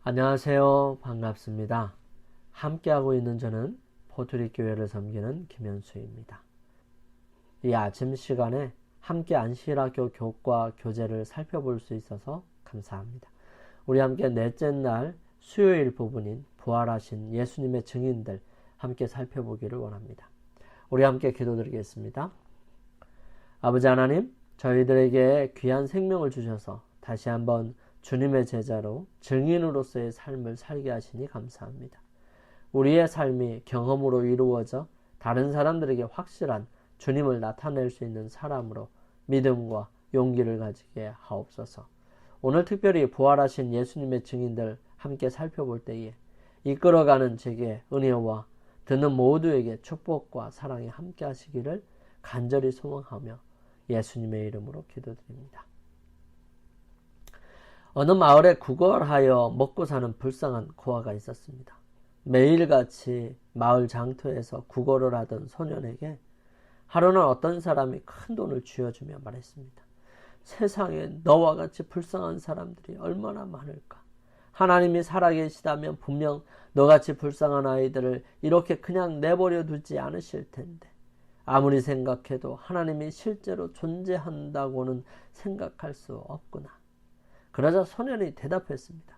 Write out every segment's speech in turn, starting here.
안녕하세요. 반갑습니다. 함께하고 있는 저는 포트리 교회를 섬기는 김현수입니다. 이 아침 시간에 함께 안식일학교 교과 교재를 살펴볼 수 있어서 감사합니다. 우리 함께 넷째 날 수요일 부분인 부활하신 예수님의 증인들 함께 살펴보기를 원합니다. 우리 함께 기도드리겠습니다. 아버지 하나님, 저희들에게 귀한 생명을 주셔서 다시 한번 주님의 제자로 증인으로서의 삶을 살게 하시니 감사합니다. 우리의 삶이 경험으로 이루어져 다른 사람들에게 확실한 주님을 나타낼 수 있는 사람으로 믿음과 용기를 가지게 하옵소서. 오늘 특별히 부활하신 예수님의 증인들 함께 살펴볼 때에 이끌어가는 제게 은혜와 듣는 모두에게 축복과 사랑이 함께 하시기를 간절히 소망하며 예수님의 이름으로 기도드립니다. 어느 마을에 구걸하여 먹고 사는 불쌍한 고아가 있었습니다. 매일같이 마을 장터에서 구걸을 하던 소년에게 하루는 어떤 사람이 큰 돈을 쥐어주며 말했습니다. 세상에 너와 같이 불쌍한 사람들이 얼마나 많을까. 하나님이 살아계시다면 분명 너같이 불쌍한 아이들을 이렇게 그냥 내버려 두지 않으실 텐데 아무리 생각해도 하나님이 실제로 존재한다고는 생각할 수 없구나. 그러자 소년이 대답했습니다.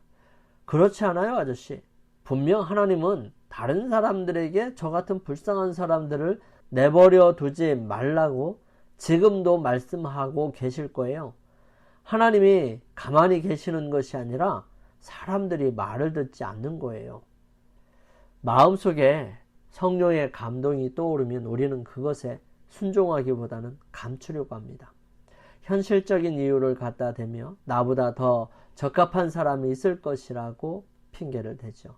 그렇지 않아요, 아저씨. 분명 하나님은 다른 사람들에게 저 같은 불쌍한 사람들을 내버려 두지 말라고 지금도 말씀하고 계실 거예요. 하나님이 가만히 계시는 것이 아니라 사람들이 말을 듣지 않는 거예요. 마음속에 성령의 감동이 떠오르면 우리는 그것에 순종하기보다는 감추려고 합니다. 현실적인 이유를 갖다 대며 나보다 더 적합한 사람이 있을 것이라고 핑계를 대죠.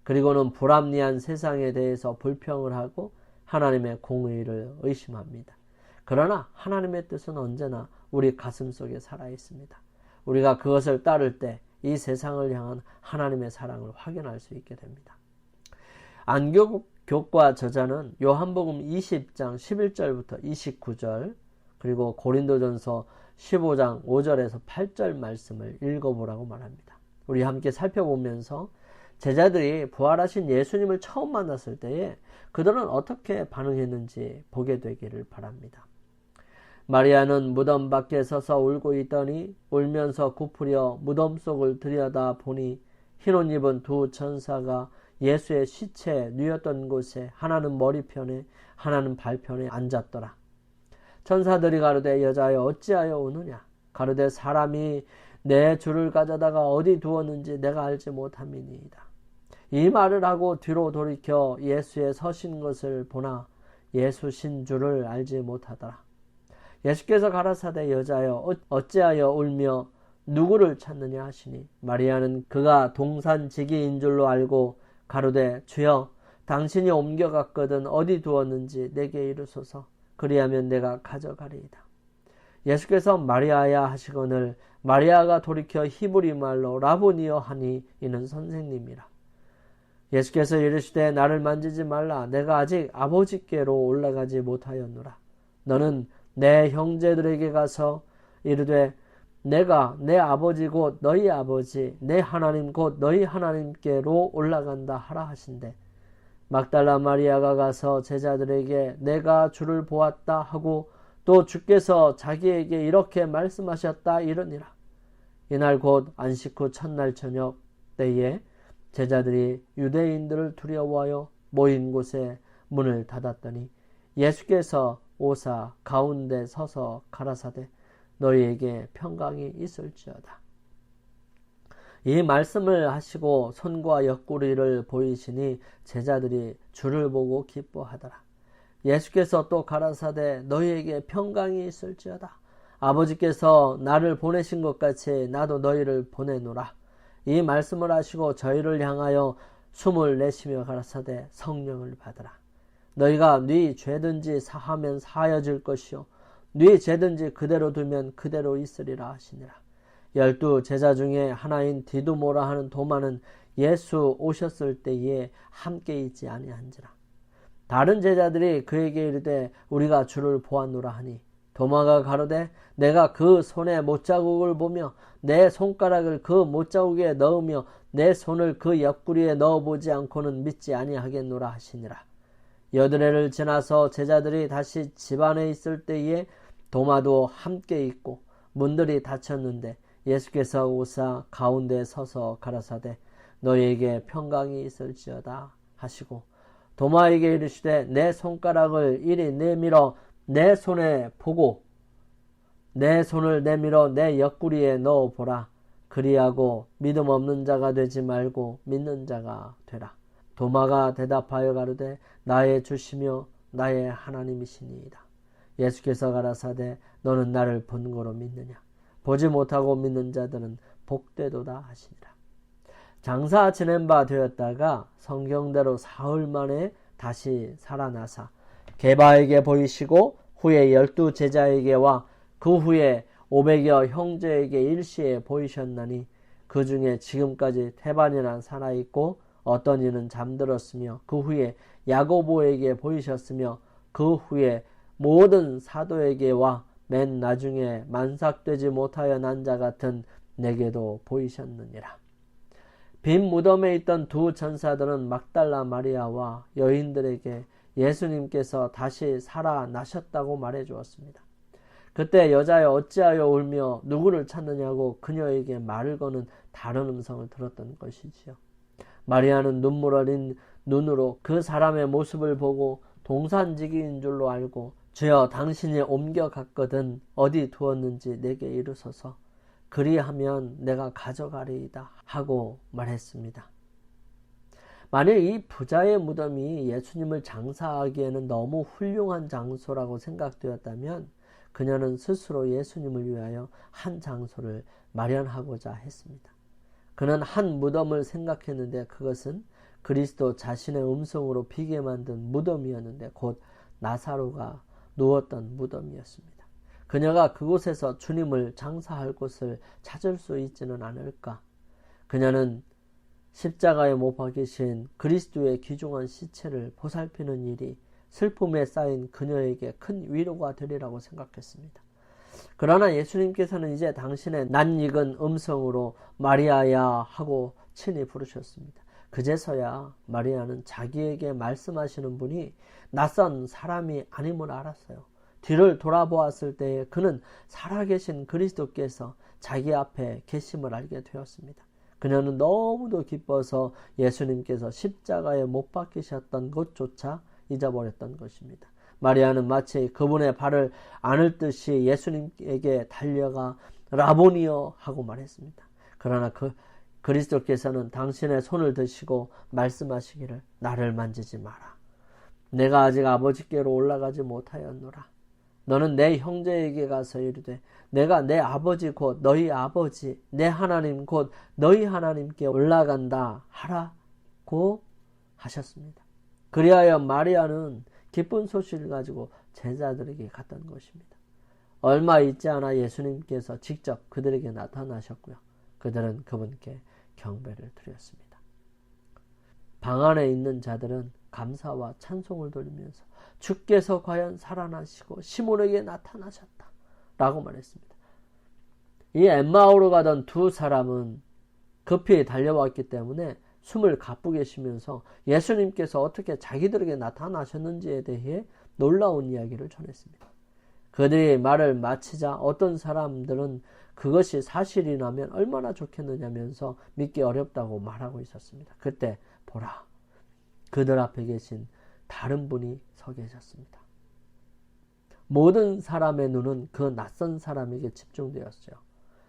그리고는 불합리한 세상에 대해서 불평을 하고 하나님의 공의를 의심합니다. 그러나 하나님의 뜻은 언제나 우리 가슴속에 살아있습니다. 우리가 그것을 따를 때 이 세상을 향한 하나님의 사랑을 확인할 수 있게 됩니다. 안교과 저자는 요한복음 20장 11절부터 29절 그리고 고린도전서 15장 5절에서 8절 말씀을 읽어보라고 말합니다. 우리 함께 살펴보면서 제자들이 부활하신 예수님을 처음 만났을 때에 그들은 어떻게 반응했는지 보게 되기를 바랍니다. 마리아는 무덤 밖에 서서 울고 있더니 울면서 굽으려 무덤 속을 들여다 보니 흰옷 입은 두 천사가 예수의 시체 누였던 곳에 하나는 머리편에 하나는 발편에 앉았더라. 천사들이 가로되 여자여 어찌하여 우느냐. 가로되 사람이 내 주를 가져다가 어디 두었는지 내가 알지 못함이니이다. 이 말을 하고 뒤로 돌이켜 예수의 서신 것을 보나 예수신 줄을 알지 못하더라. 예수께서 가라사대 여자여 어찌하여 울며 누구를 찾느냐 하시니 마리아는 그가 동산지기인 줄로 알고 가로되 주여 당신이 옮겨갔거든 어디 두었는지 내게 이르소서. 그리하면 내가 가져가리이다. 예수께서 마리아야 하시거늘 마리아가 돌이켜 히브리 말로 라보니여 하니 이는 선생님이라. 예수께서 이르시되 나를 만지지 말라. 내가 아직 아버지께로 올라가지 못하였노라. 너는 내 형제들에게 가서 이르되 내가 내 아버지 곧 너희 아버지 내 하나님 곧 너희 하나님께로 올라간다 하라 하신대. 막달라 마리아가 가서 제자들에게 내가 주를 보았다 하고 또 주께서 자기에게 이렇게 말씀하셨다 이르니라. 이날 곧 안식 후 첫날 저녁 때에 제자들이 유대인들을 두려워하여 모인 곳에 문을 닫았더니 예수께서 오사 가운데 서서 가라사대 너희에게 평강이 있을지어다. 이 말씀을 하시고 손과 옆구리를 보이시니 제자들이 주를 보고 기뻐하더라. 예수께서 또 가라사대 너희에게 평강이 있을지어다. 아버지께서 나를 보내신 것 같이 나도 너희를 보내노라. 이 말씀을 하시고 저희를 향하여 숨을 내쉬며 가라사대 성령을 받으라. 너희가 네 죄든지 사하면 사하여질 것이요 네 죄든지 그대로 두면 그대로 있으리라 하시니라. 12 제자 중에 하나인 디두모라 하는 도마는 예수 오셨을 때에 함께 있지 아니한지라. 다른 제자들이 그에게 이르되 우리가 주를 보았노라 하니 도마가 가로되 내가 그 손에 못자국을 보며 내 손가락을 그 못자국에 넣으며 내 손을 그 옆구리에 넣어보지 않고는 믿지 아니하겠노라 하시니라. 여드레를 지나서 제자들이 다시 집 안에 있을 때에 도마도 함께 있고 문들이 닫혔는데 예수께서 오사 가운데 서서 가라사대 너희에게 평강이 있을지어다 하시고 도마에게 이르시되 내 손가락을 이리 내밀어 내 손에 보고 내 손을 내밀어 내 옆구리에 넣어보라. 그리하고 믿음 없는 자가 되지 말고 믿는 자가 되라. 도마가 대답하여 가로되 나의 주시며 나의 하나님이시니이다. 예수께서 가라사대 너는 나를 본 거로 믿느냐. 보지 못하고 믿는 자들은 복되도다 하시니라. 장사 지낸 바 되었다가 성경대로 사흘 만에 다시 살아나사 게바에게 보이시고 후에 12 제자에게와 그 후에 500여 형제에게 일시에 보이셨나니 그 중에 지금까지 태반이나 살아있고 어떤 이는 잠들었으며 그 후에 야고보에게 보이셨으며 그 후에 모든 사도에게와 맨 나중에 만삭되지 못하여 난 자 같은 내게도 보이셨느니라. 빈 무덤에 있던 두 천사들은 막달라 마리아와 여인들에게 예수님께서 다시 살아나셨다고 말해 주었습니다. 그때 여자여 어찌하여 울며 누구를 찾느냐고 그녀에게 말을 거는 다른 음성을 들었던 것이지요. 마리아는 눈물 어린 눈으로 그 사람의 모습을 보고 동산지기인 줄로 알고 주여 당신이 옮겨갔거든 어디 두었는지 내게 이르소서 그리하면 내가 가져가리이다 하고 말했습니다. 만일 이 부자의 무덤이 예수님을 장사하기에는 너무 훌륭한 장소라고 생각되었다면 그녀는 스스로 예수님을 위하여 한 장소를 마련하고자 했습니다. 그는 한 무덤을 생각했는데 그것은 그리스도 자신의 음성으로 비게 만든 무덤이었는데 곧 나사로가 누웠던 무덤이었습니다. 그녀가 그곳에서 주님을 장사할 곳을 찾을 수 있지는 않을까. 그녀는 십자가에 못 박히신 그리스도의 귀중한 시체를 보살피는 일이 슬픔에 쌓인 그녀에게 큰 위로가 되리라고 생각했습니다. 그러나 예수님께서는 이제 당신의 낯익은 음성으로 마리아야 하고 친히 부르셨습니다. 그제서야 마리아는 자기에게 말씀하시는 분이 낯선 사람이 아님을 알았어요. 뒤를 돌아보았을 때에 그는 살아계신 그리스도께서 자기 앞에 계심을 알게 되었습니다. 그녀는 너무도 기뻐서 예수님께서 십자가에 못 박히셨던 것조차 잊어버렸던 것입니다. 마리아는 마치 그분의 발을 안을 듯이 예수님에게 달려가 라보니여 하고 말했습니다. 그러나 그리스도께서는 당신의 손을 드시고 말씀하시기를 나를 만지지 마라. 내가 아직 아버지께로 올라가지 못하였노라. 너는 내 형제에게 가서 이르되 내가 내 아버지 곧 너희 아버지 내 하나님 곧 너희 하나님께 올라간다 하라고 하셨습니다. 그리하여 마리아는 기쁜 소식을 가지고 제자들에게 갔던 것입니다. 얼마 있지 않아 예수님께서 직접 그들에게 나타나셨고요. 그들은 그분께 경배를 드렸습니다. 방 안에 있는 자들은 감사와 찬송을 돌리면서 주께서 과연 살아나시고 시몬에게 나타나셨다 라고 말했습니다. 이 엠마오로 가던 두 사람은 급히 달려왔기 때문에 숨을 가쁘게 쉬면서 예수님께서 어떻게 자기들에게 나타나셨는지에 대해 놀라운 이야기를 전했습니다. 그들이 말을 마치자 어떤 사람들은 그것이 사실이라면 얼마나 좋겠느냐면서 믿기 어렵다고 말하고 있었습니다. 그때 보라, 그들 앞에 계신 다른 분이 서 계셨습니다. 모든 사람의 눈은 그 낯선 사람에게 집중되었어요.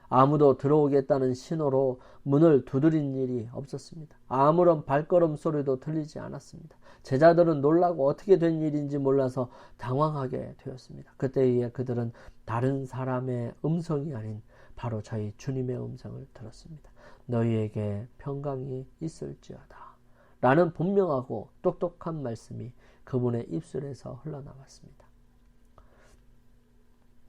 아무도 들어오겠다는 신호로 문을 두드린 일이 없었습니다. 아무런 발걸음 소리도 들리지 않았습니다. 제자들은 놀라고 어떻게 된 일인지 몰라서 당황하게 되었습니다. 그때에 그들은 다른 사람의 음성이 아닌 바로 저희 주님의 음성을 들었습니다. 너희에게 평강이 있을지어다 라는 분명하고 똑똑한 말씀이 그분의 입술에서 흘러나왔습니다.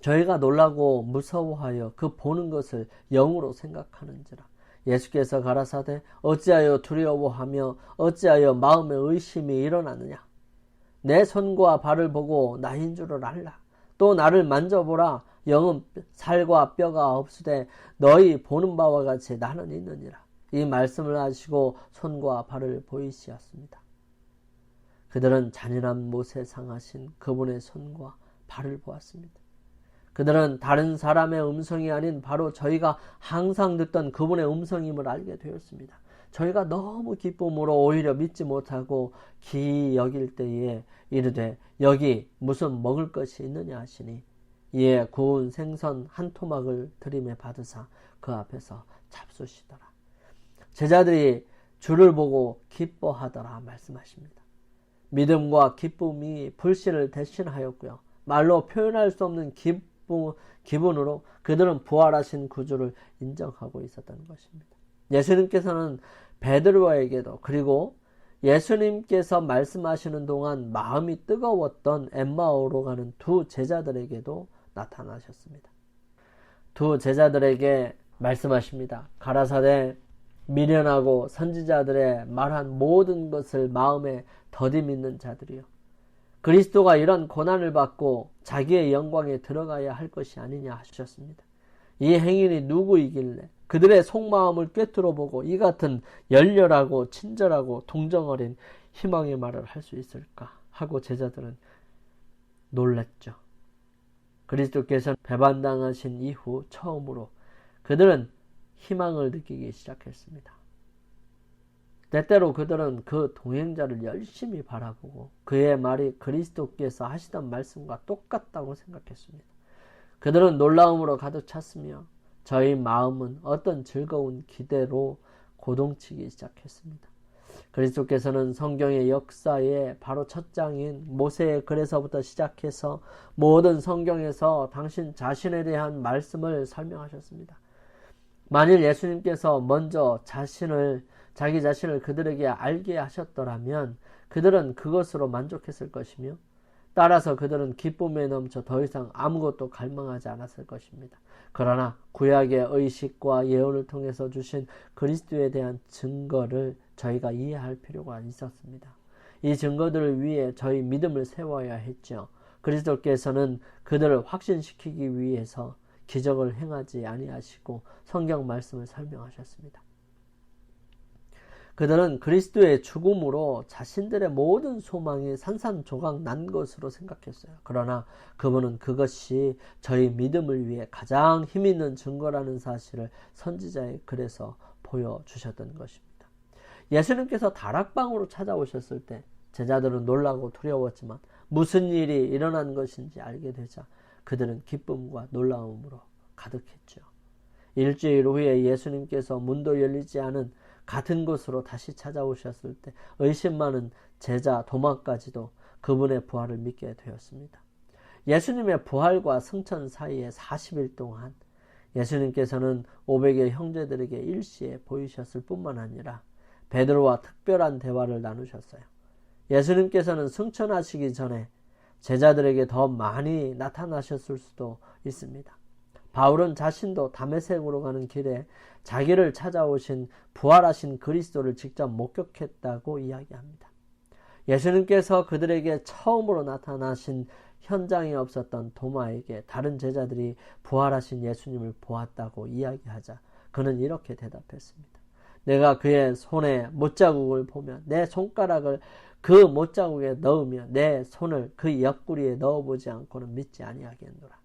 저희가 놀라고 무서워하여 그 보는 것을 영으로 생각하는지라 예수께서 가라사대 어찌하여 두려워하며 어찌하여 마음에 의심이 일어나느냐. 내 손과 발을 보고 나인 줄을 알라. 또 나를 만져보라. 영은 살과 뼈가 없으되 너희 보는 바와 같이 나는 있느니라. 이 말씀을 하시고 손과 발을 보이시었습니다. 그들은 잔인한 못에 상하신 그분의 손과 발을 보았습니다. 그들은 다른 사람의 음성이 아닌 바로 저희가 항상 듣던 그분의 음성임을 알게 되었습니다. 저희가 너무 기쁨으로 오히려 믿지 못하고 기이 여길 때에 이르되 여기 무슨 먹을 것이 있느냐 하시니 이에 구운 생선 한 토막을 들임에 받으사 그 앞에서 잡수시더라. 제자들이 주를 보고 기뻐하더라 말씀하십니다. 믿음과 기쁨이 불신을 대신하였고요. 말로 표현할 수 없는 기분으로 그들은 부활하신 구주를 인정하고 있었던 것입니다. 예수님께서는 베드로에게도 그리고 예수님께서 말씀하시는 동안 마음이 뜨거웠던 엠마오로 가는 두 제자들에게도 나타나셨습니다. 두 제자들에게 말씀하십니다. 가라사대 미련하고 선지자들의 말한 모든 것을 마음에 더디 믿는 자들이요. 그리스도가 이런 고난을 받고 자기의 영광에 들어가야 할 것이 아니냐 하셨습니다. 이 행인이 누구이길래 그들의 속마음을 꿰뚫어 보고 이 같은 열렬하고 친절하고 동정 어린 희망의 말을 할 수 있을까 하고 제자들은 놀랐죠. 그리스도께서 배반당하신 이후 처음으로 그들은 희망을 느끼기 시작했습니다. 때때로 그들은 그 동행자를 열심히 바라보고 그의 말이 그리스도께서 하시던 말씀과 똑같다고 생각했습니다. 그들은 놀라움으로 가득 찼으며 저희 마음은 어떤 즐거운 기대로 고동치기 시작했습니다. 그리스도께서는 성경의 역사의 바로 첫 장인 모세의 글에서부터 시작해서 모든 성경에서 당신 자신에 대한 말씀을 설명하셨습니다. 만일 예수님께서 먼저 자기 자신을 그들에게 알게 하셨더라면 그들은 그것으로 만족했을 것이며 따라서 그들은 기쁨에 넘쳐 더 이상 아무것도 갈망하지 않았을 것입니다. 그러나 구약의 의식과 예언을 통해서 주신 그리스도에 대한 증거를 저희가 이해할 필요가 있었습니다. 이 증거들을 위해 저희 믿음을 세워야 했죠. 그리스도께서는 그들을 확신시키기 위해서 기적을 행하지 아니하시고 성경 말씀을 설명하셨습니다. 그들은 그리스도의 죽음으로 자신들의 모든 소망이 산산조각 난 것으로 생각했어요. 그러나 그분은 그것이 저희 믿음을 위해 가장 힘있는 증거라는 사실을 선지자의 글에서 보여주셨던 것입니다. 예수님께서 다락방으로 찾아오셨을 때 제자들은 놀라고 두려웠지만 무슨 일이 일어난 것인지 알게 되자 그들은 기쁨과 놀라움으로 가득했죠. 일주일 후에 예수님께서 문도 열리지 않은 같은 곳으로 다시 찾아오셨을 때 의심 많은 제자 도마까지도 그분의 부활을 믿게 되었습니다. 예수님의 부활과 승천 사이에 40일 동안 예수님께서는 500의 형제들에게 일시에 보이셨을 뿐만 아니라 베드로와 특별한 대화를 나누셨어요. 예수님께서는 승천하시기 전에 제자들에게 더 많이 나타나셨을 수도 있습니다. 바울은 자신도 다메섹으로 가는 길에 자기를 찾아오신 부활하신 그리스도를 직접 목격했다고 이야기합니다. 예수님께서 그들에게 처음으로 나타나신 현장에 없었던 도마에게 다른 제자들이 부활하신 예수님을 보았다고 이야기하자 그는 이렇게 대답했습니다. 내가 그의 손에 못자국을 보며 내 손가락을 그 못자국에 넣으며 내 손을 그 옆구리에 넣어보지 않고는 믿지 아니하겠노라.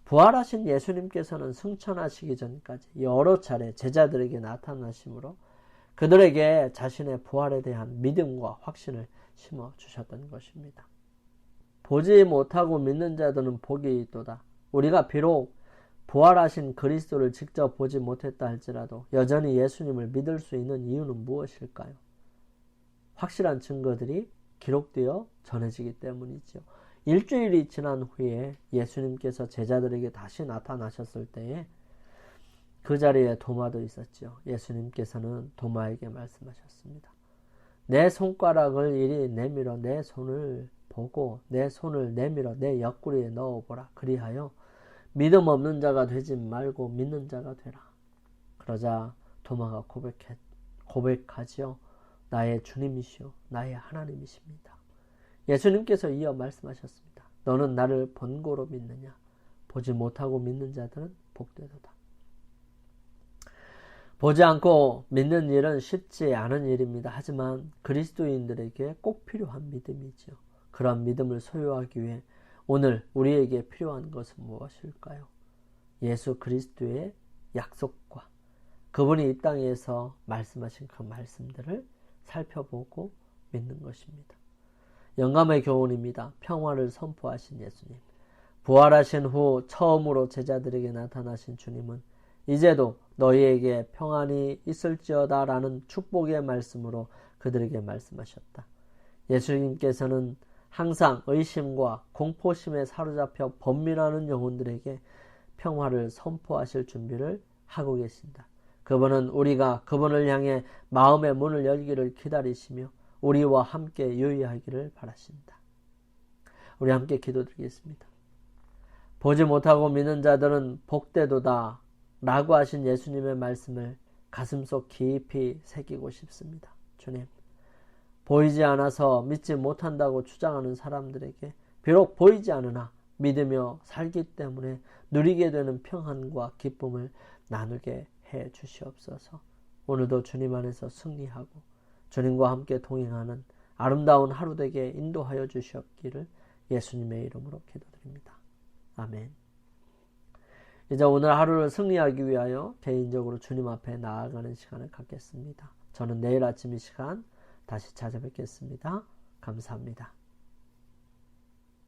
부활하신 예수님께서는 승천하시기 전까지 여러 차례 제자들에게 나타나심으로 그들에게 자신의 부활에 대한 믿음과 확신을 심어주셨던 것입니다. 보지 못하고 믿는 자들은 복이 있도다. 우리가 비록 부활하신 그리스도를 직접 보지 못했다 할지라도 여전히 예수님을 믿을 수 있는 이유는 무엇일까요? 확실한 증거들이 기록되어 전해지기 때문이죠. 일주일이 지난 후에 예수님께서 제자들에게 다시 나타나셨을 때에 그 자리에 도마도 있었죠. 예수님께서는 도마에게 말씀하셨습니다. 내 손가락을 이리 내밀어 내 손을 보고 내 손을 내밀어 내 옆구리에 넣어보라. 그리하여 믿음 없는 자가 되지 말고 믿는 자가 되라. 그러자 도마가 고백하지요. 나의 주님이시오 나의 하나님이십니다. 예수님께서 이어 말씀하셨습니다. 너는 나를 본고로 믿느냐? 보지 못하고 믿는 자들은 복되도다. 보지 않고 믿는 일은 쉽지 않은 일입니다. 하지만 그리스도인들에게 꼭 필요한 믿음이죠. 그런 믿음을 소유하기 위해 오늘 우리에게 필요한 것은 무엇일까요? 예수 그리스도의 약속과 그분이 이 땅에서 말씀하신 그 말씀들을 살펴보고 믿는 것입니다. 영감의 교훈입니다. 평화를 선포하신 예수님. 부활하신 후 처음으로 제자들에게 나타나신 주님은 이제도 너희에게 평안이 있을지어다 라는 축복의 말씀으로 그들에게 말씀하셨다. 예수님께서는 항상 의심과 공포심에 사로잡혀 번민하는 영혼들에게 평화를 선포하실 준비를 하고 계신다. 그분은 우리가 그분을 향해 마음의 문을 열기를 기다리시며 우리와 함께 유의하기를 바라신다. 우리 함께 기도드리겠습니다. 보지 못하고 믿는 자들은 복되도다 라고 하신 예수님의 말씀을 가슴속 깊이 새기고 싶습니다. 주님, 보이지 않아서 믿지 못한다고 주장하는 사람들에게 비록 보이지 않으나 믿으며 살기 때문에 누리게 되는 평안과 기쁨을 나누게 해 주시옵소서. 오늘도 주님 안에서 승리하고 주님과 함께 동행하는 아름다운 하루 되게 인도하여 주시옵기를 예수님의 이름으로 기도드립니다. 아멘. 이제 오늘 하루를 승리하기 위하여 개인적으로 주님 앞에 나아가는 시간을 갖겠습니다. 저는 내일 아침 이 시간 다시 찾아뵙겠습니다. 감사합니다.